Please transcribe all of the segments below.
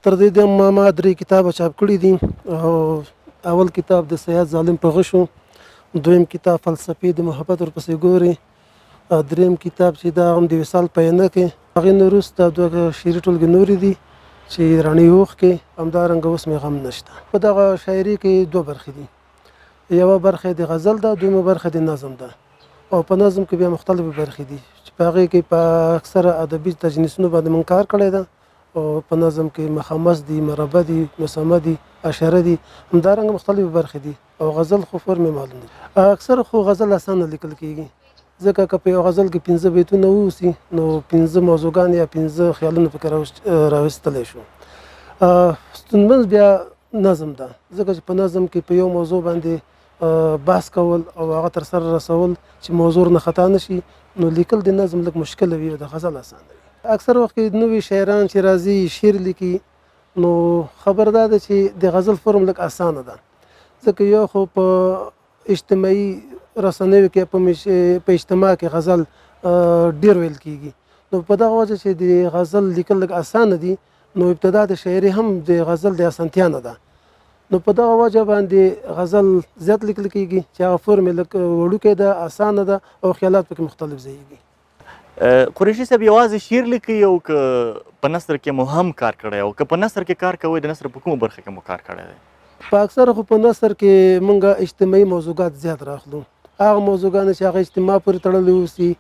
تر دې دمه ما 3 کتابه چاپ کړي دي او اول کتاب د سیاد ظالم په غشو، دویم کتاب فلسفې د محبت ورپسې ګوري، دریم کتاب چې دا هم د وصال په عینه کې، هغې نه وروسته دوه شعري ټولګې نورې دي چې رڼې اوښکې، همدارنګه اوس مې غم نشته. په دغه شاعري کې 2 برخې دي، یوه برخه د غزل ده، دویمه برخه د نظم ده، او په نظم کې بیا مختلفې برخې دي چې په هغې کې په اکثره ادبي تجنیسونو باندې موږ کار کړی ده، او په نظم کې مخمس دي، مربع دي، مسمه دي، اشاره دي، همدارنګه مختلفې برخې دي. او غزل خو فورم معلوم دي. اکثره خو غزل اسانه لیکل کېږي، ځکه که په یو غزل کې 15 بیتونه ووسي نو 15 موضوعګان یا 15 خیالونه پکې راوستلی شو. ستونزمن بیا نظم ده، ځکه چې په نظم کې په یو موضوع باندې بحث کول او هغه تر سره رسول چې موضوع نه خطا نشي، نو لیکل د نظم لږ مشکل وي او د غزل اسانه وي. اکثر وخت کې نوي شاعران چې راځي شعر لیکي، نو خبر دا ده چې د غزل فورم لږ اسانه ده، ځکه یو خو په اجتماعي رسنیو کې په اجتماع کې غزل ډیر ویل کېږي، نو په دغه وجه چې د غزل لیکل لږ اسانه دي، نو ابتدا د شاعري هم د غزل د اسانتیا نه ده، نو په دغه وجه باندې غزل زیات لیکل کېږي چې هغه فورم یې لږ وړوکی ده، اسانه ده او خیالات پکې مختلف ځایږي. قریشي صاحب یوازې شعر لیکي او که په نثر کې مو هم کار کړی او که په نثر کې کار کوئ د نثر په کومه برخه کې مو کار کړی دی؟ په اکثره خو په نثر کې موږ اجتماعي موضوعات زیات راخلو، هغه موضوعګان چې هغه اجتماع پورې تړلي اوسي،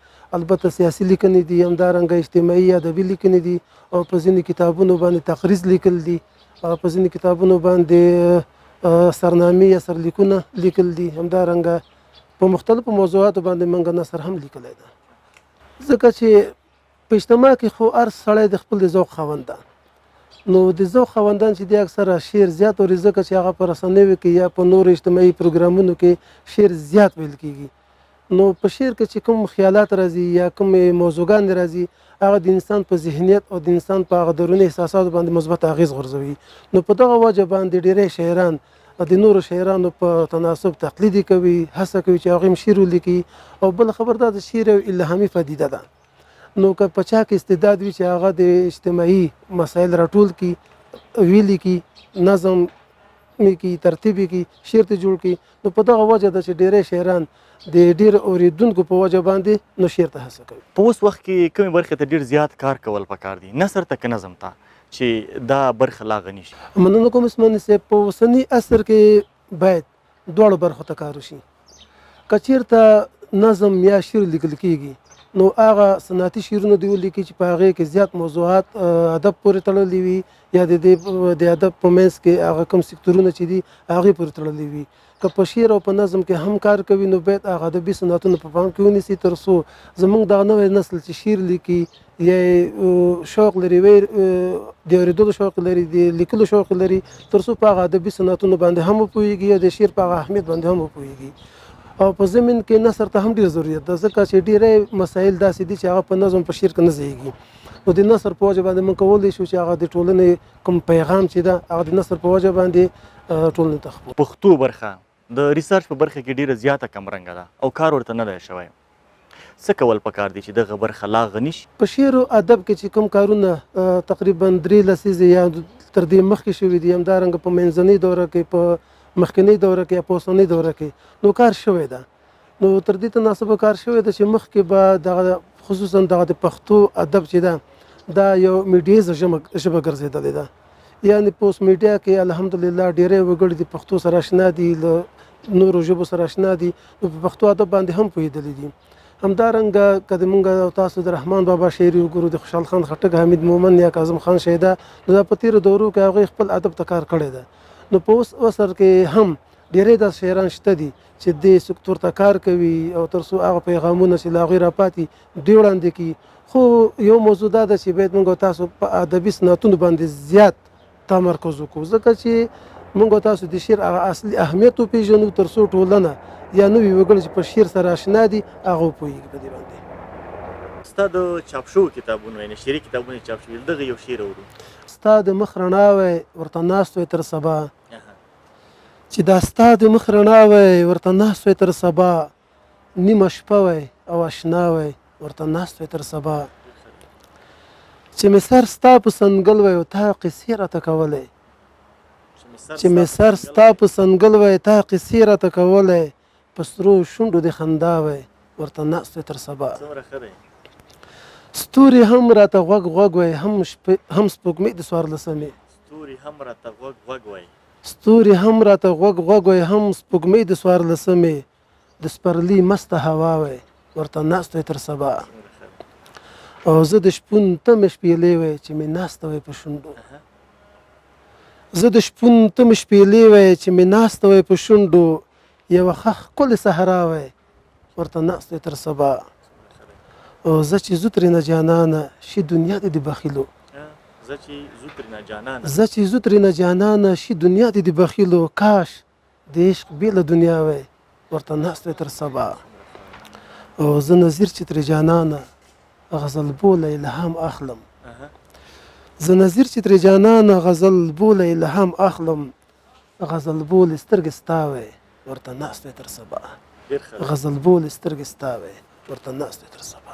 البته سیاسي لیکنې دي، همدارنګه اجتماعي ادبي لیکنې دي، او په ځینې کتابونو باندې تقریض لیکل دي، په ځینې کتابونو باندې سرنامې یا سرلیکونه لیکل دي، همدارنګه په مختلفو موضوعاتو باندې موږ نثر هم لیکلی ده، ځکه چې په اجتماع کې خو هر سړی د خپل د ذوق خاوند ده، نو د ذوق خاوندان چې دی اکثره شعر زیات اوري، ځکه چې هغه په رسنیو کې یا په نورو اجتماعي پروګرامونو کې شعر زیات ویل کېږي، نو په شعر کې چې کوم خیالات راځي یا کوم موضوعګان راځي، هغه د انسان په ذهنیت او د انسان په هغه دروني احساساتو باندې مثبت اغېز غورځوي، نو په دغه وجه باندې ډېری شاعران د نورو شاعرانو په تناسب تقلیدي کوي، هڅه کوي چې هغه هم شعر ولیکي، او بل خبر دا د شعر یو الهامي پدیده ده، نو که په چا کې استعداد وي چې هغه د اجتماعي مسایل راټول کړي، ویلي کړي، نظم یې کړي، ترتیب یې کړي، شعر ته جوړ کړي، نو په دغه وجه ده چې ډېری شاعران د ډېر اورېدونکو په وجه باندې نو شعر ته هڅه کوي. په اوس وخت کې کومې برخې ته ډېر زیات کار کول پکار دي، نثر ته که نظم ته، چې دا برخه لا غني شي؟ مننه کوم عثماني صاحب، په اوسني عصر کې باید دواړو برخو ته کار وشي. که چېرته نظم یا شعر لیکل کېږي، نو هغه صنعتي شعرونه دی ولیکي چې په هغې کې زیات موضوعات ادب پورې تړلي وي، یا د ادب په منځ کې هغه کوم سکتورونه چې دي هغې پورې تړلي وي. که په شعر او په نظم کې هم کار کوي، نو باید هغه ادبي صنعتونه په پام کې ونیسي، تر څو زموږ دغه نوی نسل چې شعر لیکي یا شوق لري، د اورېدلو شوق لري، د لیکلو شوق لري، تر څو په هغه ادبي صنعتونو باندې هم وپوهېږي یا د شعر په هغه اهمیت باندې هم وپوهېږي. او په ضمن کې نثر ته هم ډېر ضرورت ده، ځکه چې ډېری مسایل داسې دي چې هغه په نظم په شعر کې نه ځایږي، نو د نثر په وجه باندې موږ کولی شو چې هغه د ټولنې کوم پیغام چې ده هغه د نثر په وجه باندې ټولنې ته خپور. پښتو برخه د ریسرچ په برخه کې ډېره زیاته کمرنګه ده او کار ورته نه دی شوی، څه کول پکار دي چې دغه برخه لا غني شي؟ په شعر او ادب کې چې کوم کارونه تقریبا 3 لسیزې یا تر دې مخکې شوي دي، همدارنګه په منځنۍ دوره کې، په مخکنۍ دوره کې یا په اوسنۍ دوره کې نو کار شوی ده، نو تر دې تناسبه کار شوی ده چې مخکې به دغه خصوصا دغه د پښتو ادب چې ده دا یو میډیزه ژبه ګرځېدلې ده، یعنې په اوس میډیا کې الحمدلله ډېری وګړي د پښتو سره اشنا دي، له نورو ژبو سره اشنا دي، نو په پښتو ادب باندې هم پوهېدلي دي. همدارنګه که د موږ تاسو د رحمان بابا شاعري وګورو، د خوشحال خان خټک، حمید مومن یا کاظم خان شیدا، نو دا په تېرو دورو کې هغوی خپل ادب ته کار کړی ده، نو په اوس عصر کې هم ډېری داسې شاعران شته دي چې دې سکتور ته کار کوي، او تر څو هغه پیغامونه چې له هغوی راپاتې دوی وړاندې کړي. خو یو موضوع دا ده چې باید موږ تاسو په ادبي صنعتونو باندې زیات تمرکز وکړو، ځکه چې موږ تاسو د شعر هغه اصلي اهمیت وپېژنو، تر څو ټولنه یا نوي وګړي چې په شعر سره اشنا دي هغه وپوهېږي په دې باندې. ستا د چاپ شوو کتابونو یعنې شعري کتابونه چاپ شوي، دغه یو شعر اورو: ستا د مخ رڼا وی ورته ناست وی تر سبا، چې دا ستا د مخ رڼا وی ورته ناست وی تر سبا، نیمه شپه وی او اشنا وی ورته ناست وی تر سبا، چې مې سر ستا په سنګل وی او تا قصې راته کولې چې مې سر ستا په سنګل وی تا قصې راته کولې په سرو شونډو دې خندا وی ورته ناست وی تر سبا څومره ښه دی. ستوري هم راته غوږ غوږ وی هم سپوږمۍ د څوارلسمې ستوري هم راته غوږ غوږ وایي. ستوري هم راته غوږ غوږ وی هم سپوږمۍ د څوارلسمې د سپرلي مسته هوا وی ورته ناست وی تر سبا او زه د شپون تمې شپېلې وی چې مې ناسته وی په شونډو زه د شپون تمې شپېلې وی چې مې ناسته وی په شونډو یوه ښه ښکلې صحرا وی ورته ناست وی تر سبا او زه چې زو ترېنه جانانه شي دنیا دې د بخیلو زه چې زو ترېنه جانانه زه چې زو ترېنه جانانه شي دنیا دې د بخیلو کاش د عشق بېله دنیا وی ورته ناست وی تر سبا او زه نظیر چې ترې جانانه غزل بوله الهام اخلم زه نظیر چې ترې جانانه غزل بوله الهام اخلم غزل بول سترګې ستا وی ورته ناست وی تر سبا غزل بول سترګې ستا وی ورته ناست وی تر سبا